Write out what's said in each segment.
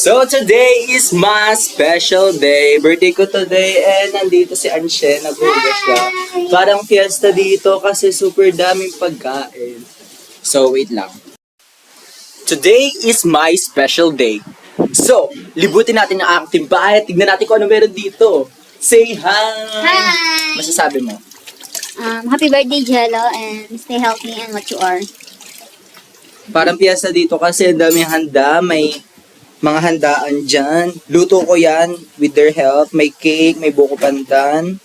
So today is my special day. Birthday ko today and nandito si Anshe, naghugas siya. Parang fiesta dito kasi super daming pagkain. So wait lang. Today is my special day. So, libutin natin ang aking bahay at tignan natin kung ano meron dito. Say hi! Hi! Masasabi mo? Happy birthday, Jello, and stay healthy and what you are. Parang piyesta dito kasi ang daming handa. May mga handaan dyan. Luto ko yan with their help. May cake, may buko pandan.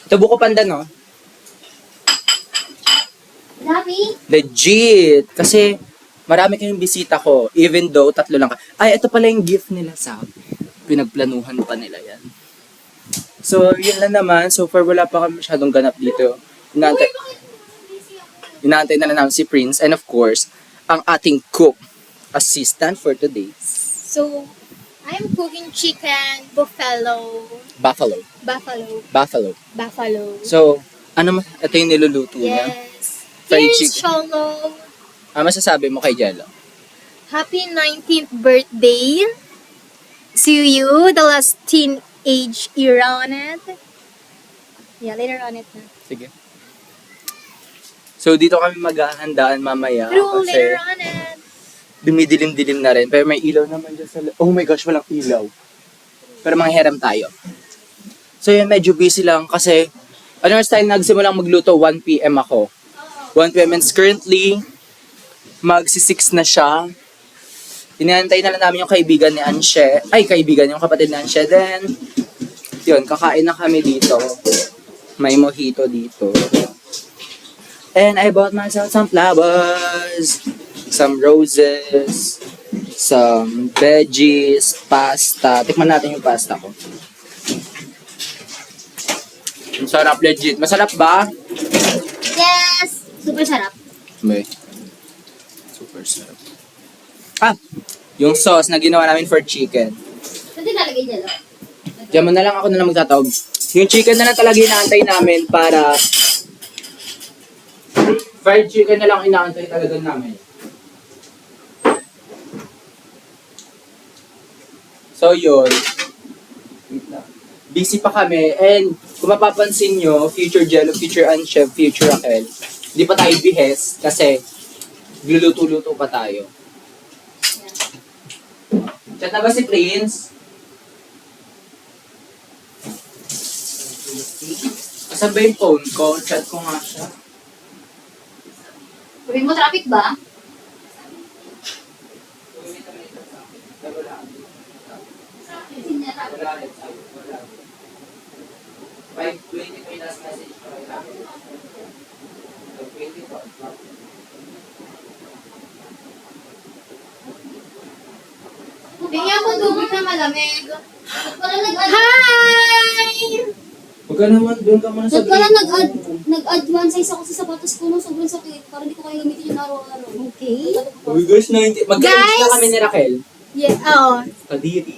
Ito buko pandan, no? Happy? Legit! Kasi marami kayong bisita ko. Even though tatlo lang ka. Ay, ito pala yung gift nila sa pinagplanuhan pa nila yan. So, yun lang naman. So far, wala pa kami masyadong ganap dito. Inaantay na namin si Prince. And of course, ang ating cook assistant for today. So, I'm cooking chicken, buffalo. Buffalo. So, ano ito yung niluluto niya? Yes. Fried Here's chicken. Cholo. Masasabi mo kay Jello? Happy 19th birthday to you, the last teenage era on it. Yeah, later on it na. Sige. So, dito kami maghahandaan mamaya. True, Kasi later on it. dumidilim-dilim na rin. Pero may ilaw naman dyan sa... Oh my gosh, walang ilaw. Pero manghiram tayo. So, yun, medyo busy lang kasi... Ano yung style, nagsimulang magluto, 1 p.m. ako. 1 p.m. and currently, magsi-6 na siya. Inaantay na lang namin yung kaibigan ni Anshe. Ay, kaibigan, yung kapatid ni Anshe. Then, yun, kakain na kami dito. May mojito dito. And I bought myself some flowers, some roses, some veggies, pasta. Tikman natin yung pasta ko. Ang sarap, legit. Masarap ba? Yes! Super sarap. May. Super sarap. Yung sauce na ginawa namin for chicken. Saan din nalagay, Jello? Diyan mo na lang, ako na lang magtatawag. Yung chicken na lang talaga inaantay namin para... Fried chicken na lang inaantay talaga namin. So yun. Busy pa kami. And kung mapapansin nyo, future Jello, future Anshe, future Raquel, hindi pa tayo bihes kasi gluluto-luto pa tayo. Chat na ba si Prince? Asan ba yung phone ko? Chat ko nga siya. Sabi mo, traffic ba? Bigyan mo tubig na malamig. Wala Hi! Huwag ka naman, doon ka muna sa Wala gate. nag-add one size ako sa sapatos ko nung sobrang sakit. Para hindi ko kaya gamitin yung araw-araw. Okay. Uy guys, mag-guys na kami ni Raquel. Yeah, oh. Kadiri.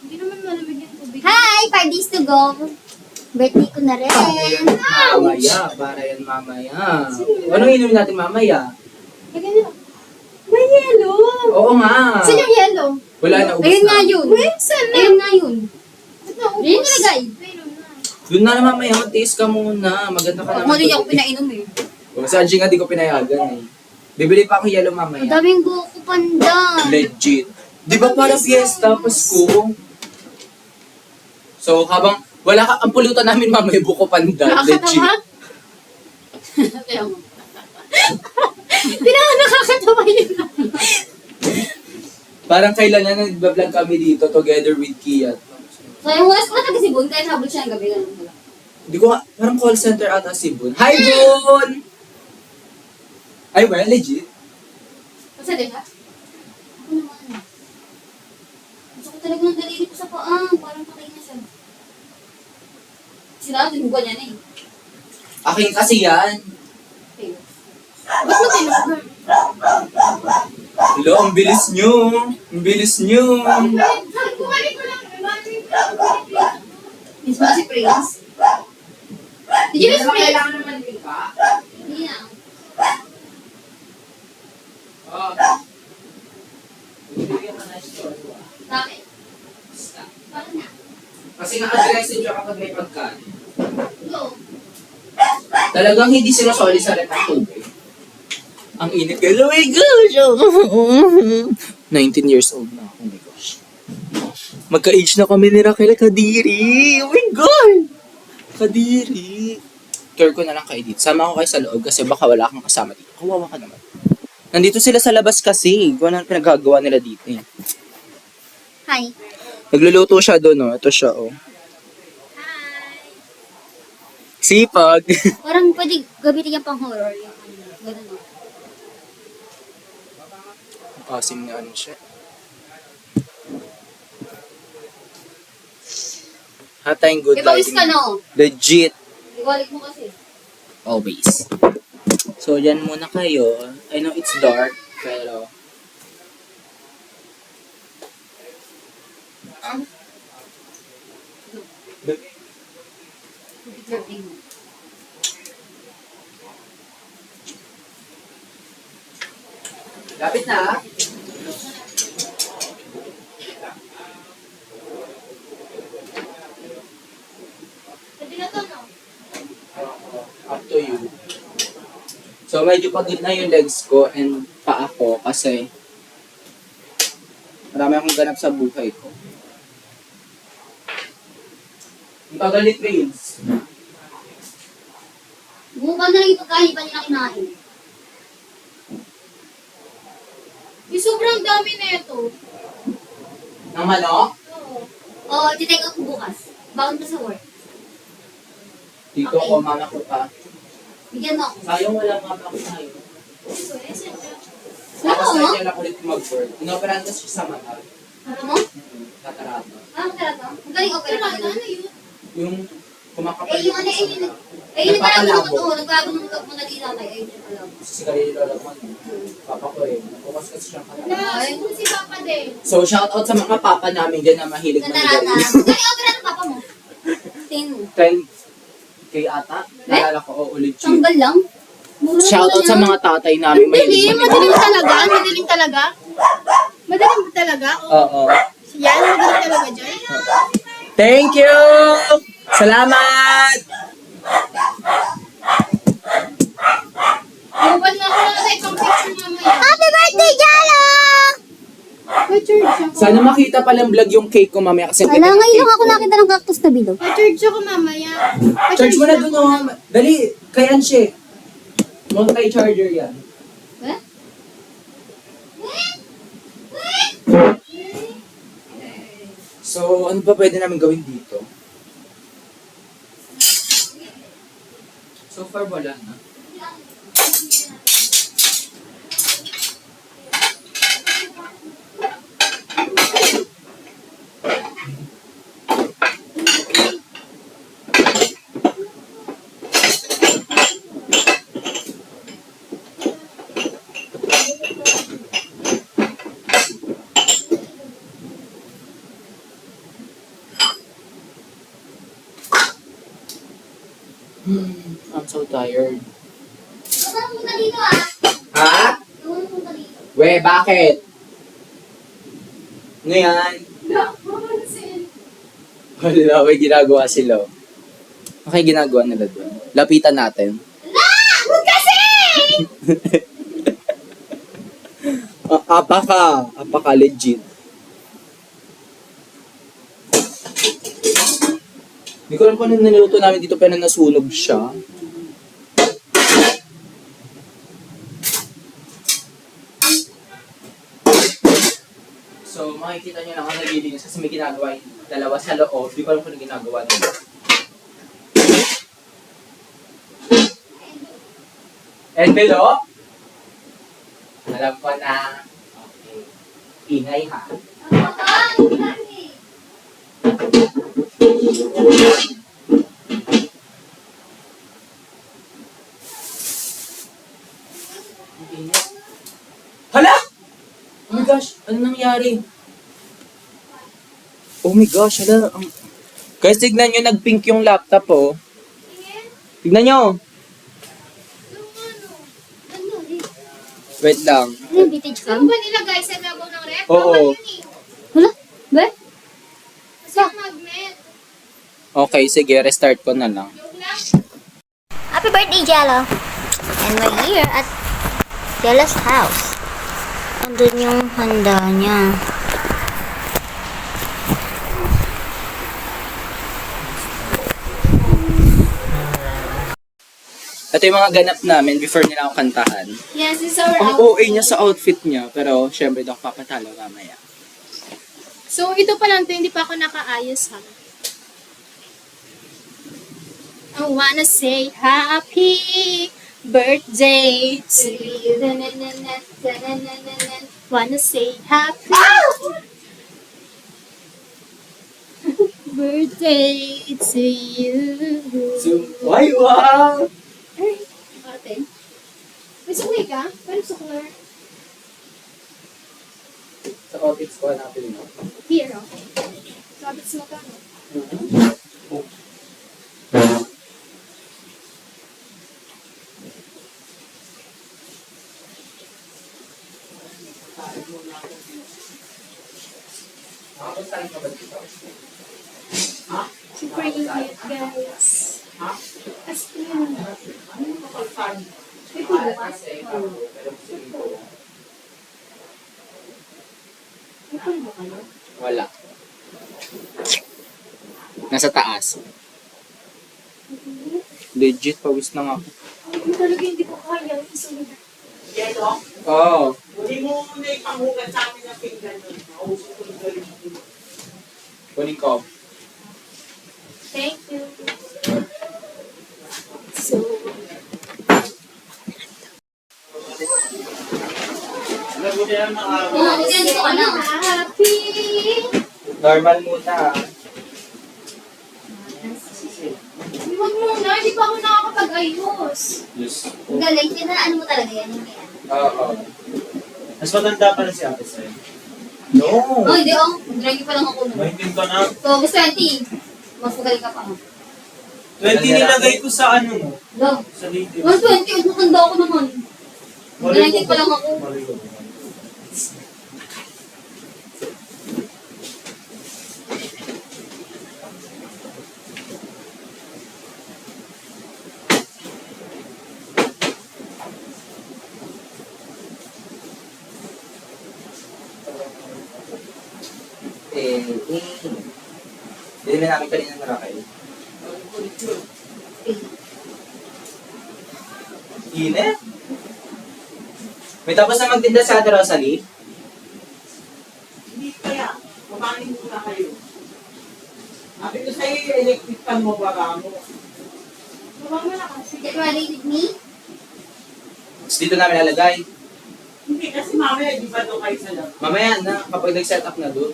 Hindi naman malamig yung tubig. Hi! 5 days to go. Birthday ko na rin. Mamaya, para yan mamaya. Anong inumin natin mamaya? Lagyan nila. May yellow. Oo nga. Saan yung yellow? Wala na, ubos Ayun na. nga yun. Saan na? Ayun nga yun. Ba't naubos? Ayun nilagay. Doon na mamaya, mag-taste ka muna. Maganda ka naman. Ako din ako pinainom eh. Sa Angie nga, di ko pinayagan eh. Bibili pa ako yellow Ang mamaya. daming buko pandan. Legit. Di ba para fiesta, Pasko? So, habang wala ka, ang pulutan namin mamaya buko pandan. Legit. Kaya mo. Nakakatawa yun. Parang kailan na nag-vlog kami dito together with Kia. So yung oras ko na taga-Sibon, kahit habol siya ang gabi, ganun mo lang. Hindi ko nga, parang call center ata si Bun. Hi, Bun! Ay, well, legit. Kasi di ba? Ako naman. Gusto ko talaga ng daliri ko sa paa. Parang patay na siya. Sila, tinugan niya na eh. Akin kasi yan. Okay. Ba't mo tinugan? Hello, ang bilis nyo. Ang bilis nyo. Bumalik ko lang. Miss mo si Prince? Did you miss me? Kailangan naman ka. Hindi na. Bakit? Bakit na? Kasi na-aggressive siya kapag may pagkain. Go. Talagang hindi sinusoli sa rin ng tubig. Ang init ko. Oh my gosh! 19 years old na ako. Oh my gosh. Magka-age na kami ni Raquel Kadiri. Oh my God! Kadiri. Care ko na lang kayo dito. Sama ko kayo sa loob kasi baka wala kang kasama dito. Kawawa ka naman. Nandito sila sa labas kasi. Kung ano ang pinagagawa nila dito eh. Hi. Nagluluto siya doon, oh. Ito siya, oh. Hi. Sipag. Parang pwede gamitin niya pang horror. Yung ano, ganun o. Asim nga ano siya. Hatayang good Ibawis ka lighting. no? Legit. Iwalik mo kasi. Always. So, yan muna kayo. I know it's dark, pero... Flirting mo. Lapit na. Pwede na to, no? Up to you. So, medyo pagod na yung legs ko and paa ko kasi marami akong ganap sa buhay ko. Ang tagal ni Prince. Bumuka na lang yung pagkain pa nila kinain. Yung sobrang dami na ito. Ng manok? Oo, titake out ko bukas. Baon ko sa work. Dito Okay. ko, mama ko pa. Bigyan mo ako. Sayang wala nga pa ako tayo. Wala Tapos mo? na siya ulit mag-work. Inoperahan ko siya sa mata. Ano mo? Katarata. Ah, magkala to? Magaling opera ka ano yun? Yung kumakapal. Yung ano, yung nagbago mo to. Nagbago mo muna dito tayo. Ayun, alam. Sigarilyo lang man. Papa ko eh. Nakukas kasi siyang katarata. Ay, si Papa din. So, shout out sa mga papa namin dyan na mahilig Katarata. mag-sigarilyo. Magaling opera ng Papa mo. Tingin mo. 10K ata. Nalala ko, ulit yun. Tanggal lang? Shout out sa mga tatay namin mahilig Madilim, madilim talaga. Madilim talaga. Madilim talaga. Oo. Yan, madilim talaga dyan. Thank you! Salamat! Bubal na ako na tayo pang picture mamaya. Happy birthday, Jalo! Pa-charge ako. Sana makita palang vlog yung cake ko mamaya kasi Wala, ngayon lang ako nakita ng cactus na bilog. Pa-charge ako mamaya. Charge mo na dun, oh. Dali, kay Anshe. Multi-charger yan. Eh? So, ano ba pwede namin gawin dito? So far, wala na. I'm so tired. Huwag ka na punta dito ah. Ha? Huwag ka na punta dito. We, bakit? Ano yan? Wala, may ginagawa sila. Okay, ginagawa nila doon. Lapitan natin. Huwag kasi! Apaka legit. Hindi ko alam kung ano niluto namin dito pero nasunog siya. So, makikita nyo lang ang naglilinis kasi may ginagawa yung dalawa sa loob. Hindi ko alam kung ano ginagawa nila. Envelope? Alam ko na. Okay. Ingay ha. Ang init. Hala! Oh my gosh, ano nangyari? Oh my gosh, hala. Guys, tignan nyo, nag-pink yung laptop, oh. Tignan nyo. Wait lang. Ano yung vintage Ano cam? ba nilagay sa labaw ng ref? Oo. Bawal yun eh. Wala. Ba? Kasi yung magnet. Okay, sige, restart ko na lang. Joke lang. Happy birthday, Jello! And we're here at Jello's house. Andun yung handa niya. Ito yung mga ganap namin before nila ako kantahan. Yes, this is our Ang outfit. OA niya sa outfit niya, pero syempre daw papatalo mamaya. So, ito pa lang to, hindi pa ako nakaayos ha. I wanna say happy birthday to you. Wanna say happy birthday to you. Ay, wow! Ay, ate. May sukli ka? Pero sukler. Sa outfits ko, hanapin mo. Here, okay. Sabits mo ka, no? Super init, guys. As in. May pulo ka? May pulo ka, no? Wala. Nasa taas. Legit, pawis na nga ako. Ay, talaga hindi ko kaya. Isunod. Oo. Hindi mo muna ipanghugat sa amin ng pinggan nun. Mausok ko yung galing mo. Kunin ko. Thank you. So, Lagot yan mga Oo, dito ka na. happy. Normal muna. Huwag muna, hindi pa ako nakakapag-ayos. Yes. Galing. Ano mo talaga yan? Yung yan. Oo. Mas maganda pa na si Ate Sen. No! Oh, hindi oh. Draggy pa lang ako nun. Maintin ka na. So, gusto 20. Mas magaling ka pa. 20 nilagay ko sa ano mo. Go. Sa native. 120. Matanda ako naman. Galing pa lang ako. Maligo. Hindi na namin kanina narakay. Init? May tapos na magtinda sa Ate Rosalie? Hindi kaya. Kumain muna kayo. Sabi ko sa'yo, electric pan mo ba mo? Baba mo na kasi. Get ready with me. Tapos dito namin lalagay. Hindi kasi mamaya, di ba doon kayo sa lab? Mamaya na, kapag nag-set up na doon.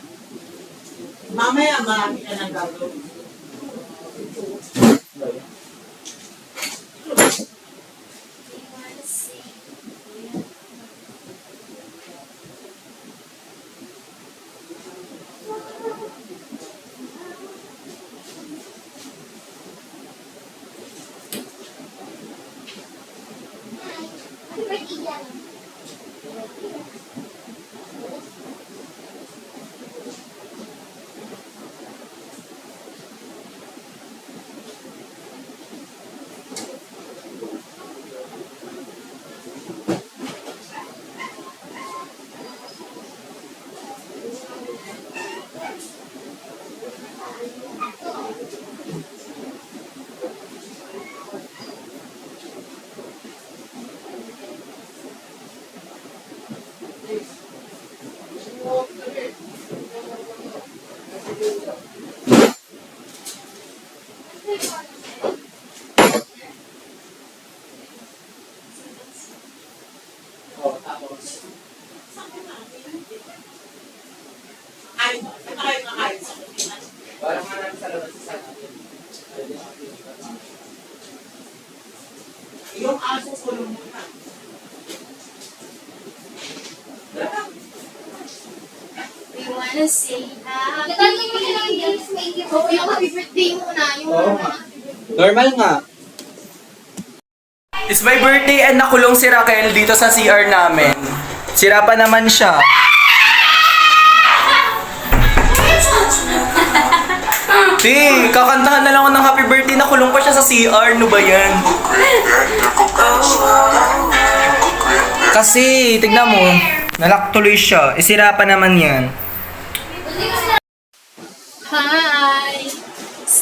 Mamaya, marami ka nang gagawin. Happy birthday, Jello. Ay, ito kayo nakain sa kutina. Parang nga namin sa labas sa Yung aso kulong muna. We wanna say happy. Natalagay mo na lang yung may gift. Oo, yung happy birthday muna. Yung Oo. mga Normal nga. It's my birthday and nakulong si Raquel dito sa CR namin. Sira pa naman siya. Di, kakantahan na lang ako ng happy birthday, nakulong pa siya sa CR. Ano ba yan? Kasi, tignan mo, nalock tuloy siya. Sira pa naman yan. Hi!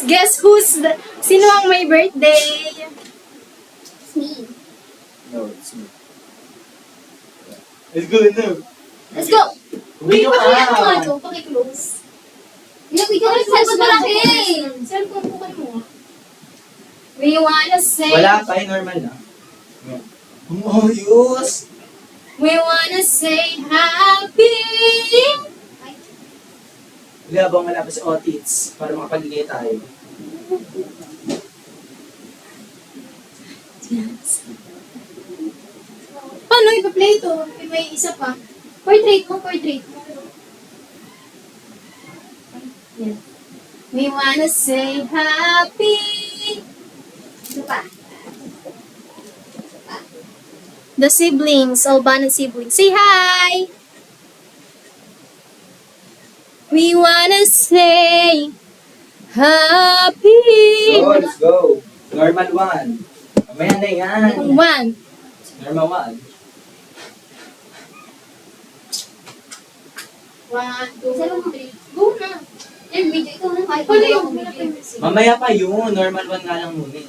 Guess sino ang may birthday? It's me. No, it's me. Let's go, no. Let's go! Wait, Video pakilala mo ka. nga ito, pakiclose. Ikaw rin cellphone mo lang eh. Cellphone ko kayo mo. We wanna say... Wala pa, normal na. Oh, ayos! We wanna say happy... Wala bang wala pa si Otits para makapagigay tayo? Paano ipa-play ito? May isa pa. Portrait mo. Yan. We wanna say happy... Ito pa. The siblings, Albanan siblings. Say hi! We wanna say happy... So, let's go. Normal 1. Mamaya na yan. One. Normal 1. 1, 2, Cellphone mo. 3. Go na. Yan, video. Ikaw na kahit Paano video yung ako video. Mamaya pa yun. Normal 1 nga lang muna.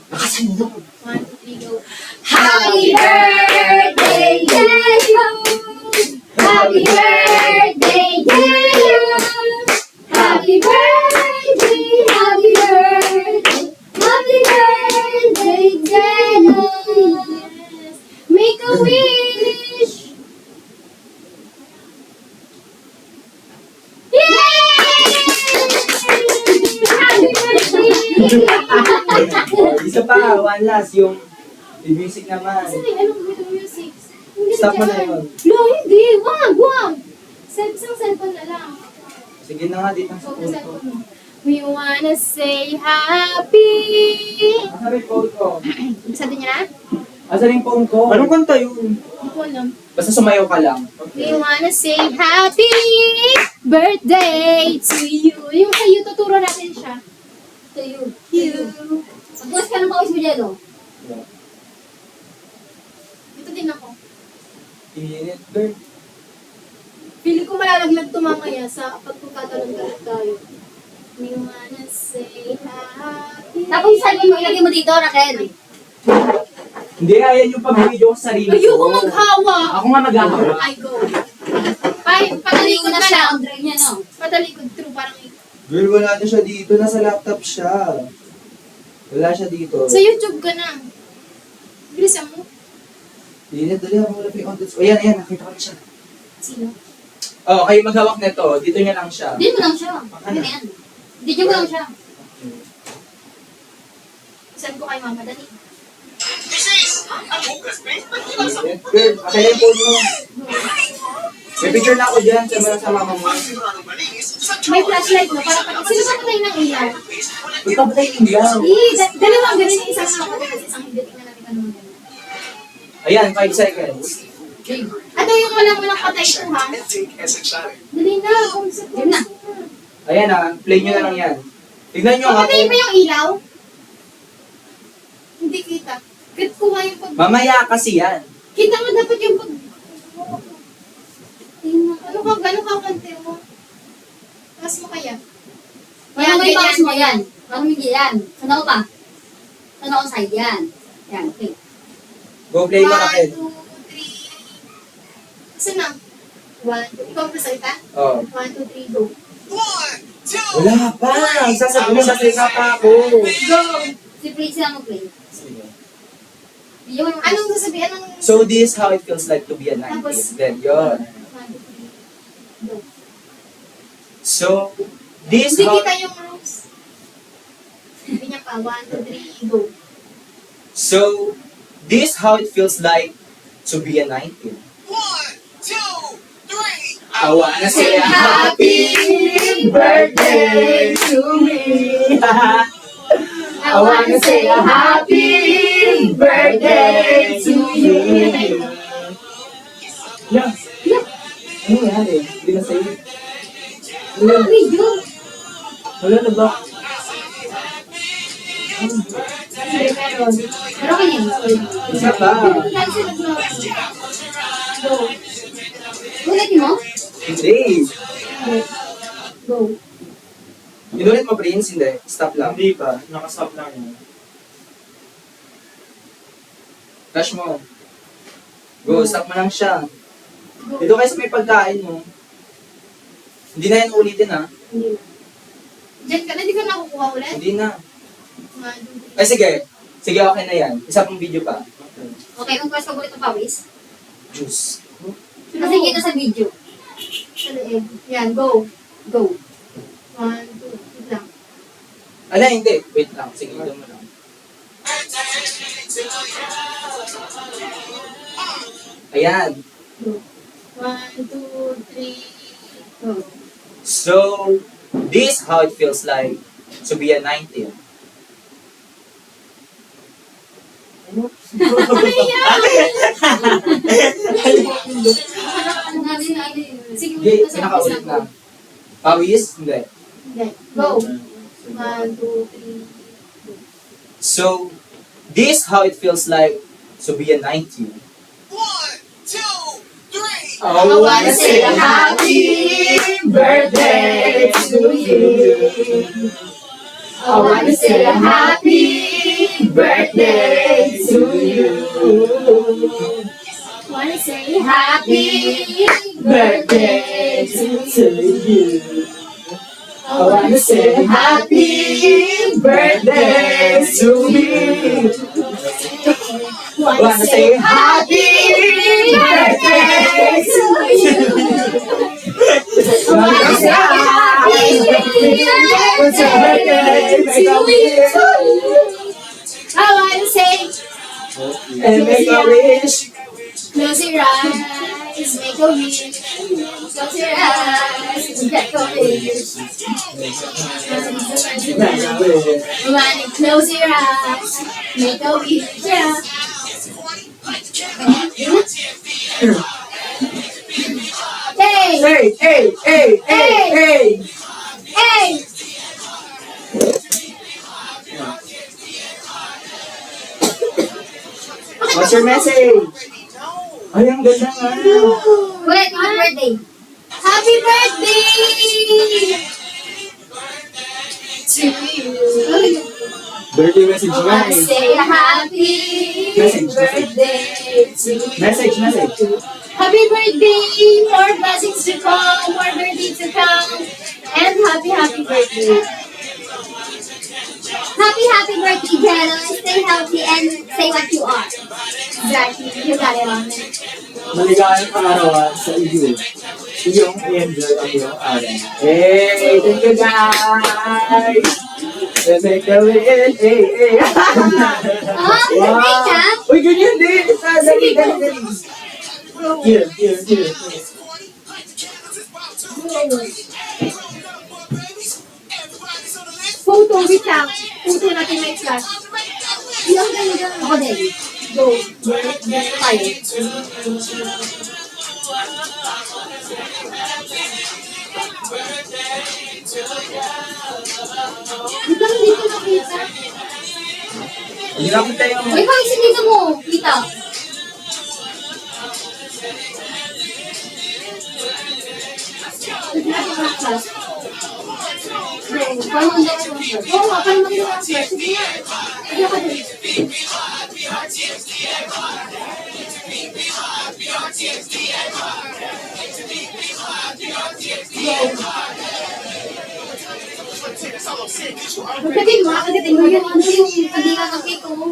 Nakasan mo. 1, 2, 3, go. Happy birthday to you. Happy birthday to you. Happy birthday, happy birthday. Happy birthday, Dennis. Make a wish! Happy birthday. Isa pa. One last. Yung music naman. Kasi anong gawin ng music? Hindi Stop mo na dyan. yun. No, hindi. Wag. Isang cellphone na lang. Sige na nga. Dito sa Huwag phone na ko. cellphone mo. We wanna say happy. Asa rin phone ko? Sabi niya na? Asa rin phone ko? Anong kanta yun? Hindi ko alam. Basta sumayaw ka lang. We wanna say happy birthday to you. Yung sa'yo, tuturo natin siya. To you. You. Pagbukas ka ng pawis mo dyan, oh. Ito din ako. Init, girl. Feeling ko malalaglag to mamaya sa pagkakatalon tayo. We wanna say happy. Tapos yung cellphone mo, ilagay mo dito, Raquel. Hindi, ayan yung pag-video ko sa sarili ko. Ayoko maghawa. Ako nga maghahawa. I go. Patalikod na na siya, lang. ang drag niya, no? Patalikod, true. Parang Girl, wala na siya dito. Nasa laptop siya. Wala siya dito. sa YouTube ka na. Bilisan mo. Init, dali ako wala pa yung contents. O yan, nakita ko na siya. Sino? Oh, kayo maghawak nito. Dito niya lang siya. Hindi mo lang siya. Ano yan? Hindi mo lang siya. Saan ko kay Mama Dali? Init. Girl, akin yung phone mo. May picture na ako dyan. Sama sa mama mo. May flashlight no? Para pag sino ba patay ng ilaw? Ikaw ba tayo ilaw? Dalawang ganun yung isang nakapatay at isang hindi. Tingnan natin kung ano mo ganun. Ayan, 5 seconds. Ano yung walang patay ito ha? Dali na, kung sa Yun na. Ayan play nyo na lang yan. Tignan nyo nga Papatayin kung... mo yung ilaw? Hindi kita. Kuha yung pag... Mamaya kasi yan. Kita mo dapat yung pag... Ano ka, gano'n ka kante mo? Taas mo kaya? Yan, may box mo, yan. Parang hindi yan. Saan ako pa? Saan ako side yan? Yan, okay. Go play mo na 1, 2, 3. Saan na? 1, 2, ikaw magsasalita? Oh. 1, 2, 3, go. Wala pa. Sasalita pa ako. Go! Si Play sila mag-play. Sige. Video mo Anong sasabihin? Anong... So this is how it feels like to be a 90s. Tapos- Then yun. 1, 2, 3, go. So this Hindi how... kita yung rules. Sabi niya pa, 1, 2, 3, go. So this how it feels like to be a 90s. I wanna say a happy birthday to me. I wanna say a happy birthday to you. Yeah. Ano nangyari? Hindi na sa'yo. Ano video? Wala na ba? Meron. Pero kanya yun. Isa pa. Go. Ulitin mo? Hindi. Go. Inulit mo, Prince? Hindi. Stop lang. Hindi pa. Nakastop lang yun. Rush mo. Go, stop mo lang siya. Dito kayo sa may pagkain mo. Hindi na yan ulitin, ha? Hindi na. Diyan ka na, di ka nakukuha ulit? Hindi na. Ay, sige. Sige, okay na yan. Isa pang video pa. Okay, kung pwes paborito pawis. Juice. Kasi kita sa video. Sa leeg. Yan, go. Go. 1, 2, wait lang. Ala, hindi. Wait lang. Sige, ito mo lang. Ayan. Go. 1, 2, 3, go. So, this is how it feels like to be a 19. Sige, Hindi, pinakaulit na. Pawis? Hindi. Hindi. Go. 1, 2, 3. So, this is how it feels like to be a 19. 1, 2, 3. I wanna say happy birthday to you. I wanna say happy birthday to you. Wanna say happy Birthday to you. I wanna say happy birthday to you. Wanna say happy birthday to you. Wanna say happy birthday to you. I wanna say, And make a wish. close your eyes, make a wish. Close your eyes, make a wish. When you close your eyes, make a wish. Yeah. Hey, Hey, hey, hey, hey, hey. hey. What's your message? Ay, ang ganda nga. Wait, happy birthday. Happy birthday to you. Birthday message nga Wanna eh. say happy Message, birthday to you. Message. Happy birthday, more blessings to come, more birthday to come, and happy birthday. Happy birthday, Jello. Stay healthy and say what you are. Exactly. You got it on it. Maligayang araw sa iyo. Iyong enjoy ang iyong araw. Hey, thank you guys! Make a wish. Hey. Oh, great job. Uy, ganyan din. Dali. Here. Photo, wait lang. Photo natin may flash. Ilang ganda. Ako din. Go. Tayo. Di ba dito nakita? Hirapin tayo. Uy, bakit sa dito mo? Kita. Ito natin ang flash. Paano ang dapat ang flash? Oo nga, paano ang dapat ang flash? Sige nga. Sige ka din. Magkatin mo yun. Ano yung pagdiga ng cake mo?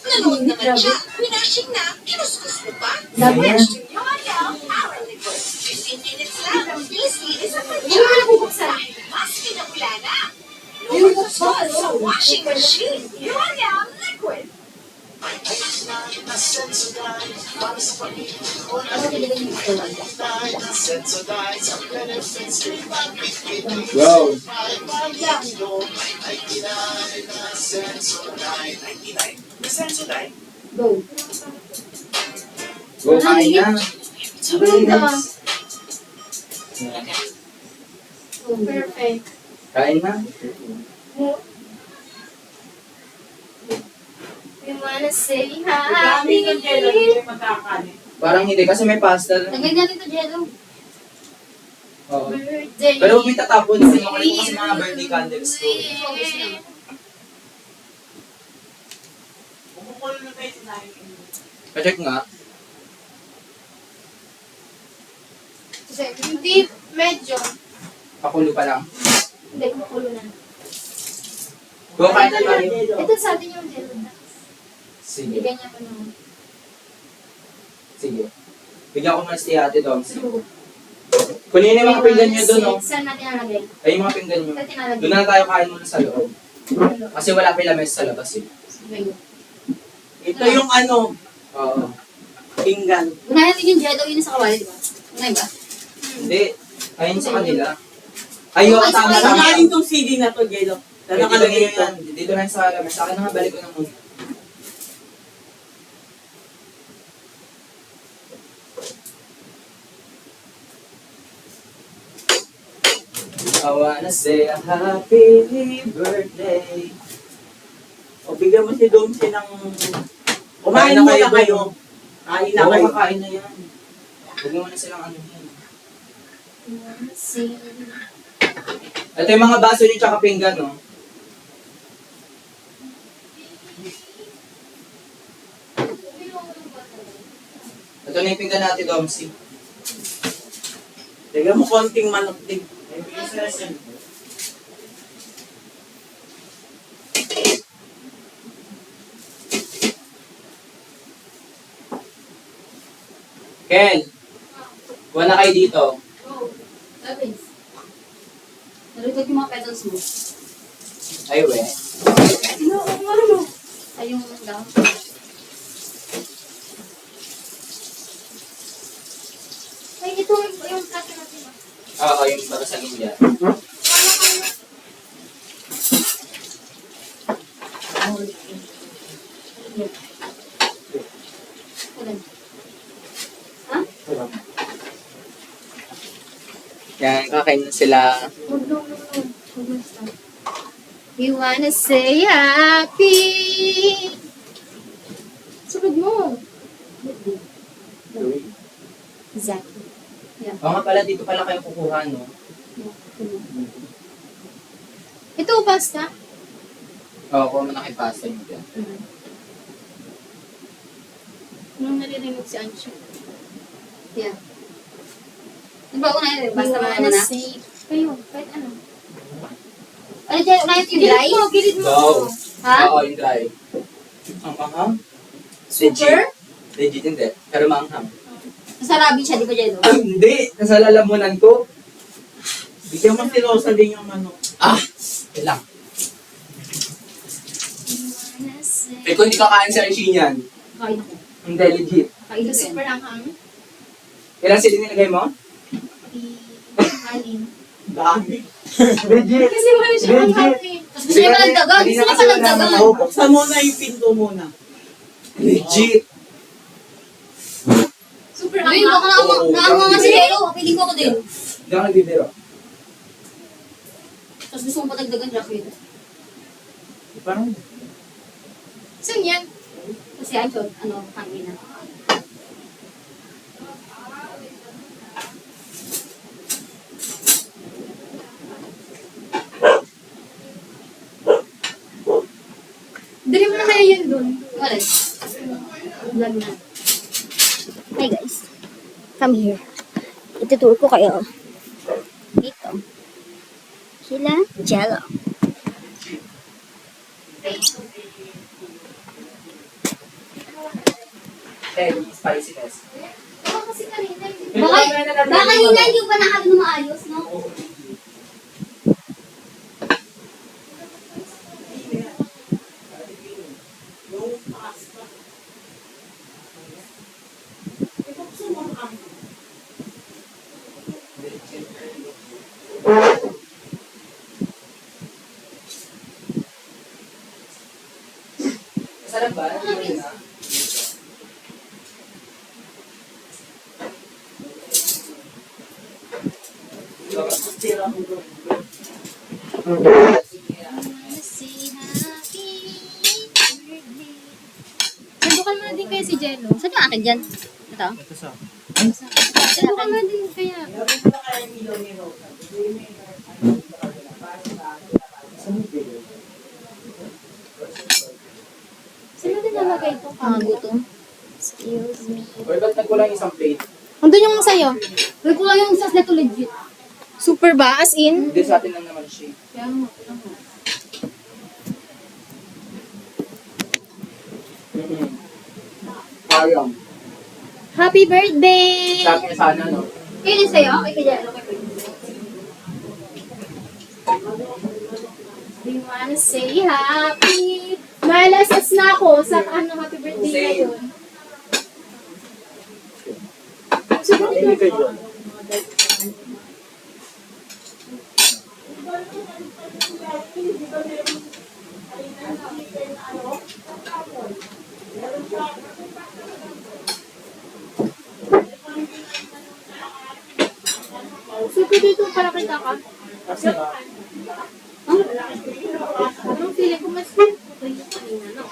Nanood naman siya. Pinashing na. Kinuskus mo pa. Dami yan. L'Oreal Power Liquid. 15 minutes lang. Bilis-bilis ang Hindi mo na bubuksan. mas pinakula na. Yung buksan. Sa washing machine. L'Oreal Liquid. Wow. Go. Go, kain na. Perfect. Kain na. We wanna say Dami happy ng jello, hindi magkakanin. Parang hindi kasi may pasta. Lagay natin ito, Jello. Oo. birthday. Pero huwag may tatapon. Kasi makulit ko kasi mga birthday candles ko. Kumukulo na tayo sinahin. Pa-check nga. Hindi, medyo. Pakulo pa lang. Hindi, kumukulo na. Go, kain na tayo. Ito sa atin yung jello. Sige. Bigyan niya ko naman. Sige. Bigyan ko mas si ate Dom. Kunin yung mga pinggan nyo doon, no? Saan natin nalagay? Ay, yung mga pinggan nyo. Saan tinalagay? Doon na tayo kain muna sa loob. Kasi wala pa yung lamesa sa labas eh. Ito yung ano, Oo. pinggan. Unahin natin yung Jello, yun sa kawali, di ba? Unahin ba? Hindi. Ayun sa kanila. Ayun, Ay, tama sa tama. Sanayin tong CD na to, Jello. Dito Nakalagay lang ito. yan. Dito lang sa lamesa. Sa akin na nga, balik ko na muna. I wanna say a happy birthday. O bigyan mo si Domsi ng... Kumain Kain na muna kayo, kayo. Kain na Oo, kayo. kakain na yan. Huwag mo na silang ano yan. Ito yung mga baso niyo tsaka pinggan, no? Ito na yung pinggan natin, Domsi. Bigyan mo konting manok din. Ken, kuha na kayo dito. Lapis. Nalutod yung mga petals mo. Ay, we. Ay, yung daw. Ay, ito yung plato natin. Oo, yung para sa India. Yan, kakain na sila. We wanna say happy. Sunod mo. Exactly. Oo nga pala, dito pala kayo kukuha, no? Ito, pasta. Oo, kuha mo na kay pasta nyo dyan. Nung naririnig si Ancho. Yeah. Di ba unahin? Basta We mga wanna na. say... Kayo, kahit ano. Ano dyan? Unahin yung dry? Gilid mo. Go! Ha? Oo, yung dry. Ang manghang? Super? Legit hindi. Pero manghang. Masarabin siya, di ba Jello? Ah, hindi! Nasa lalamunan ko. Bigyan mo si Rosa din yung manok. Ah! Yun lang. Wanna say... Eh, kung hindi kakain sa Rishi niyan, Kain ako. hindi legit. Kain ko Super yan. anghang. Ilan sila nilagay mo? Alin. Dami. Legit! Kasi wala siya anghang eh. Tapos gusto niya palagdagan. Gusto niya palagdagan. O, buksan mo na yung pinto muna. Legit! Super Uy, baka anghang. naamang nga si Jello. Piling ko ako din. Hindi ako nagbibiro. Tapos gusto mong patagdagan chocolate. Parang, Saan yan? Kasi Ancho, ano, hangin na. Dali mo na kaya yun dun. Wala. Vlog na. Hi guys. Come here. Itutur ko kayo. Dito. Sila Jello. eh, yung spiciness. Baka kasi kanina hindi. Baka yun na hindi ko pa nakalo na maayos, no? sira mo doon. Say happy birthday. Sandukan mo na din kaya si Jello. Saan yung akin dyan? Ito? Sandukan mo na din kaya. Gawin mo na kaya yung ilaw ni Rosa. Saan natin nalagay ito? Mga gutom. Excuse me. Uy, ba't nagkulang isang plate? Andun yung sa'yo. Wala ko lang yung sauce na to legit. Super ba? As in? Hindi sa atin lang naman siya. Kaya mo, kaya mo. Parang. Happy birthday! Sa akin sana, no? Kayo din sa'yo? Okay, kaya ano kayo? We wanna say happy. Malasas na ako sa ano, happy birthday Same. ngayon. Sabi Hindi kayo doon. Sabi dito para kita ka. Kasi ba? Anong feeling ko mas okay yung kanina, no?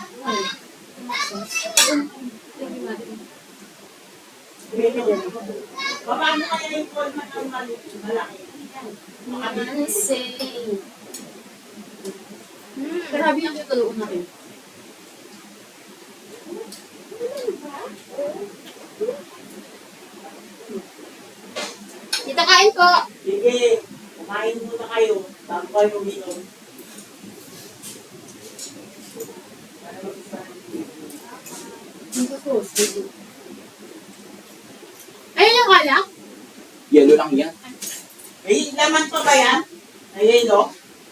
Paano kaya yung format ng malaki? Wanna say. Grabe yung tutuluan natin. Kita kain po. Sige, kumain muna kayo. Bago kayo uminom. Ayun yung kala? Yellow lang yan. May laman pa ba yan? Ayun, no?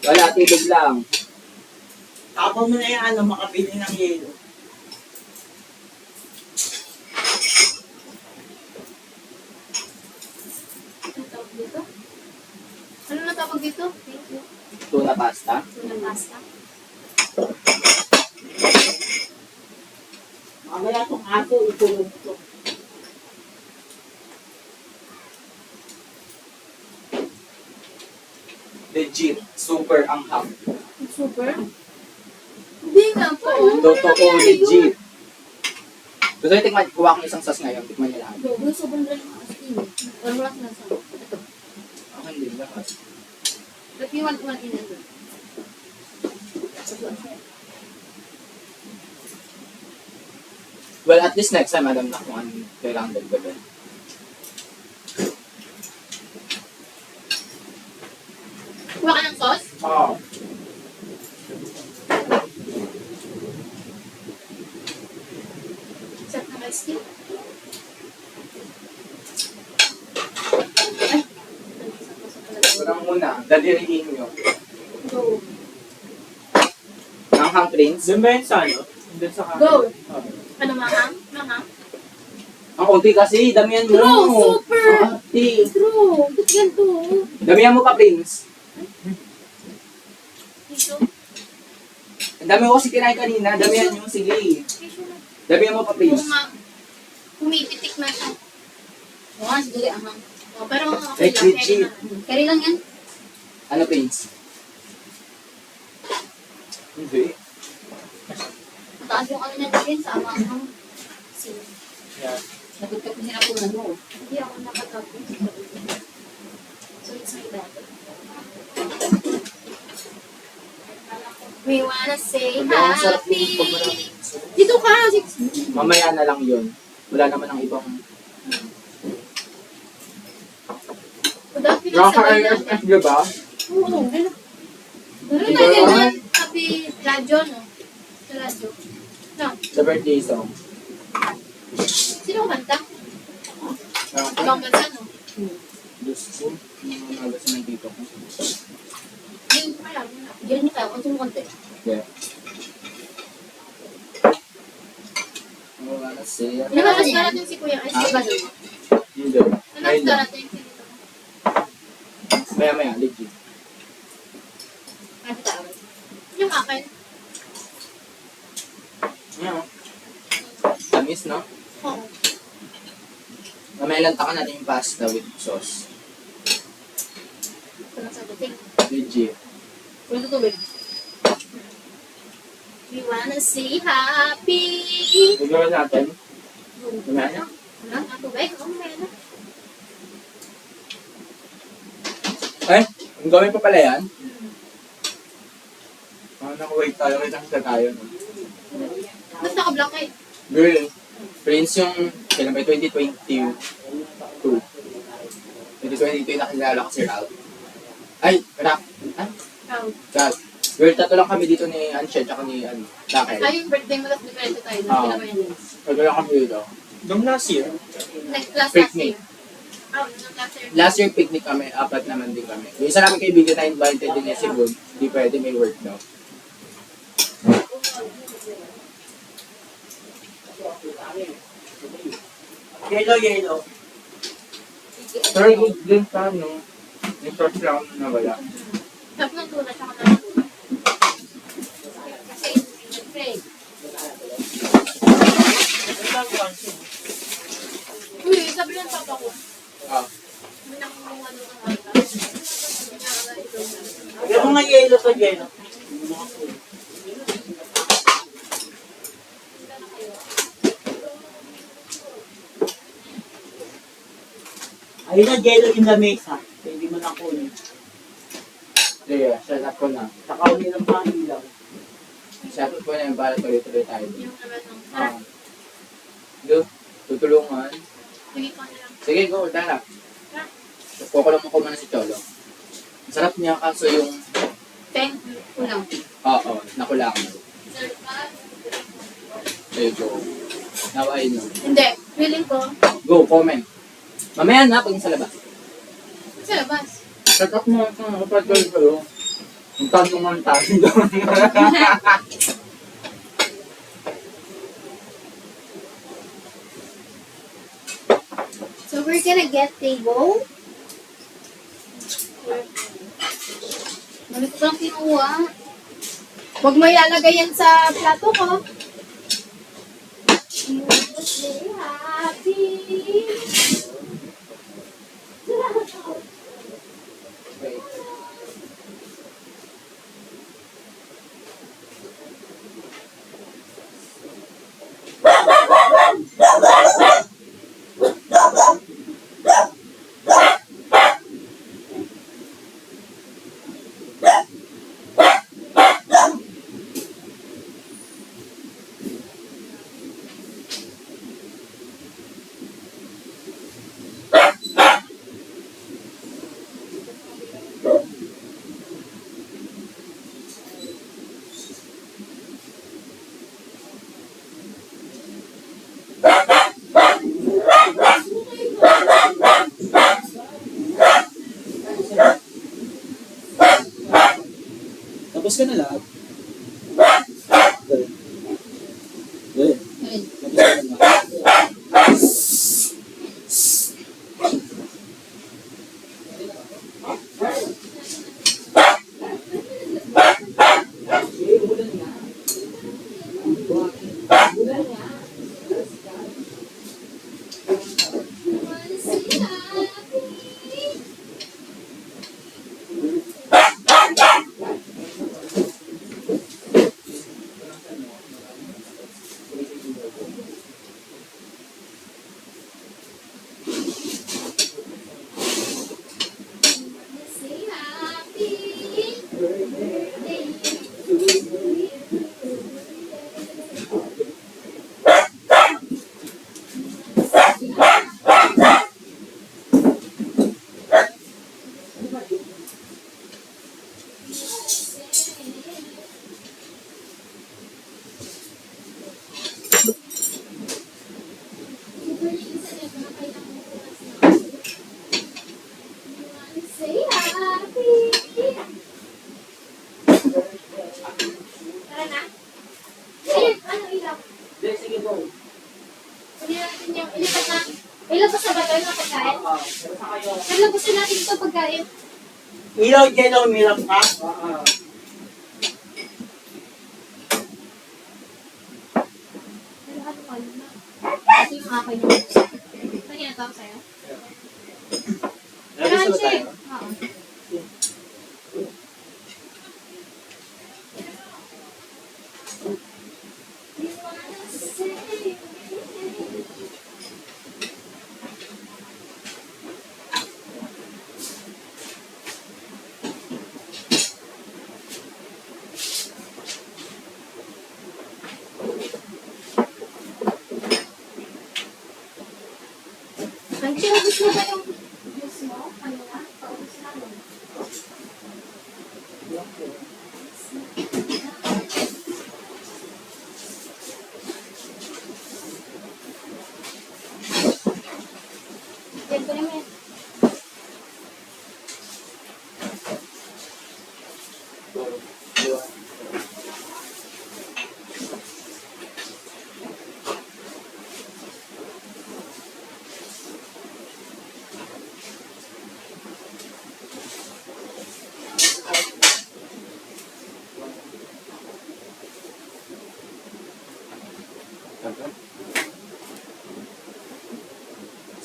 Wala, tibig lang. Tapon mo na yung ano, makabili ng yelo. Ano tawag dito? Ano na tawag dito? Thank you. Tuna pasta. Tuna pasta. Mamaya itong aso, ikulong ito. Legit. Super anghang. Super? Hindi nga po. Totoo, legit. Gusto nyo tikman, kuha ko isang sauce ngayon. Tikman nyo lahat. Wala sobrang dali ng asin. Wala sinasabi. Ito. Ako hindi lahat. But you want one in it. Well, at least next time, alam na kung ano kailangan dagdagan. Kuha ka ng sauce? Oo. Sarap na ice cream. Parang muna, daliriin nyo. Go. Anghang Prince. Doon ba yun sa ano? Doon sa Go. Ano, mahang? Mahang? Ang konti kasi, damihan mo. True, super. Ang konti. True. Ba't ganito? Damihan mo pa, Prince. Tissue. Ang dami ko kasi kinain kanina. Damihan nyo, sige. Tissue na. Damihan mo pa, Prince. Pumipitik na siya. Oo, siguro ahang. Oh, pero okay Like lang. legit. Carry lang yan. Ano, Prince? Hindi. Mataas yung kami na din sa amang. Yeah. Sagot ka po sinapunan mo. Hindi ako nakatapos. So it's my bad. We wanna say Ang sarap happy. yung pag marami. Dito ka, Mamaya na lang yun. Wala naman ang ibang... Without pinagsabay na. Nakaka-IFF, di ba? Oo. Meron na yun. Happy radyo, no? Sa radyo. No. Sa birthday song. Sino kumanta? Ibang bansa, no? Diyos ko. Mga nagasin ng dito ko. Hindi ko alam. Diyan niyo kayo, kung sumukonti. Yeah. Wala na siya. Nalabas na natin si Kuya. Ay, si Kuya. Hindi. Nalabas Ayun na lang. natin si dito. Maya-maya, legit. Ano tawag? Yung akin. Yeah. Tamis, no? Oo. Mamaya lantakan natin yung pasta with sauce. Legit. Ulit tubig. We wanna see happy. Gagawin natin. Mamaya na. Wala, ang tubig. Oh, may na. Eh, ang gawin pa pala yan? Naku-wait tayo. Wait lang tayo. No? Ba't naka-block eh? Girl, Prince yung, kailan ba 2022? 2022 nakilala ko si Ralph. Ay, Ralph. Ah? Oh. Ralph. Girl, tato lang kami dito ni Anshe, tsaka ni Dakel. Ay, yung birthday mo, tapos diferente tayo. Oo. Nakita mo yan. Tato lang kami dito. Nung last year, Last Picnic. year. Oh, last year. Last year picnic kami, 4 naman din kami. Yung isa namin kaibigan na invited din niya si Good. Hindi pwede, may work daw. yellow. Pero good din pa, no? Yung first round na wala. Tapos ng tuna, tsaka ng tuna. Kasi, siyempre. Uy, sabi ng papa ko. Ah. May nakuha ng ata. Yung mga yellow to yellow. Ayun na yellow in the mesa. Hindi mo na kunin. Sige, shut up ko na. Saka uli ng mga ilaw. Shut up ko na yung para tuloy-tuloy tayo. Yung naman ng Ah. sarap. Do, tutulungan. Sige ko na lang. Sige, go, tara. Kukulong mo ko muna si Cholo. Ang sarap niya kaso yung, Pen, ulang. oo, nakulangan mo. There you go. Now I know. Hindi, feeling ko, Go, comment. Mamaya na, pag sa labas. sa labas. Shut up mo, kapag kayo. Ang tanong man tayo doon. So we're gonna get table. Mali ko lang kinuha. Huwag mo ilalagay yan sa plato ko. Stay happy. Tapos ka na lahat. Good. Tapos ka na lahat. Say happy. Tara na. Ayun, ano ilaw? Sige, go. Pwede natin yung ilipat na. Ilabas na ba tayo ng pagkain? Naglabasin natin ito pagkain. Ilaw, yellow, mirap ka? Pero ano ka na? Ito yung akin yung gusto. Ano yung tawag sa'yo? Nabis na ba Crunchy. tayo? Oo. Nag-service mo ba yung juice mo? Kanina? Paubos namin. Yan ko naman.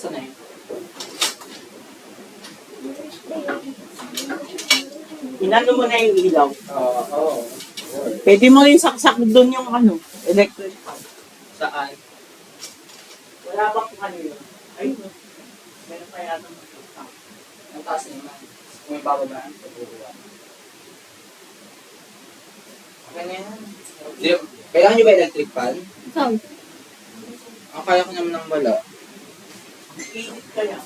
Saan na yun? Inano mo na yung ilaw. Oo. Pwede mo yung saksak doon yung ano, electric fan. Saan? Wala bang ano yun? Ayun. Meron pa yata mag-saksak. Ang taas na naman. Kung may bababaan, pagbubuhan. Okay na yan. Kailangan nyo ba electric fan? Ikaw. Ang kaya ko naman ng wala. Init kaya.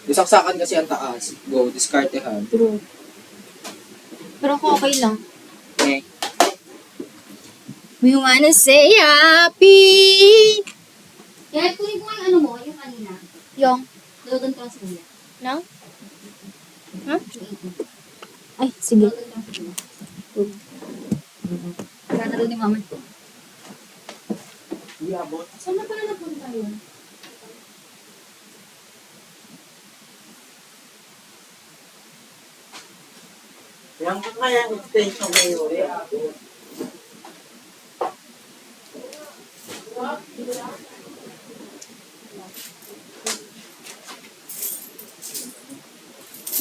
Disaksakan kasi ang taas. Go, diskartehan. True. Pero ako okay lang. Okay. We wanna say happy. Kaya kunin ko yung ano mo, yung kanina. Yung, Doon ko lang sa kuya. no? Huh? Ay, sige. Doon ko lang sa kuya. Kaya na doon ni mama. Iabot. Saan na pala napunta yun? Yan ka kaya ang extension ngayon. Iabot.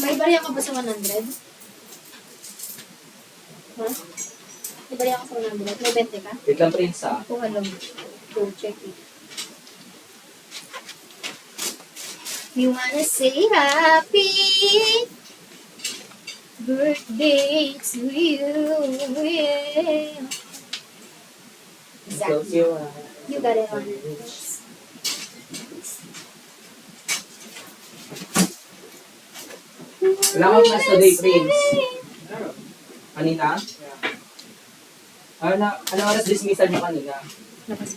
May barya ka ba sa 100? Ha? May barya ka sa 100? May 20 ka? Wait lang, Prince, ah. Kuha lang. Go, check it. We wanna say happy birthday to you. Yeah. Exactly. You got it on. Wala kang class today, Prince. Kanina? Ano oras dismissal nyo kanina? Napas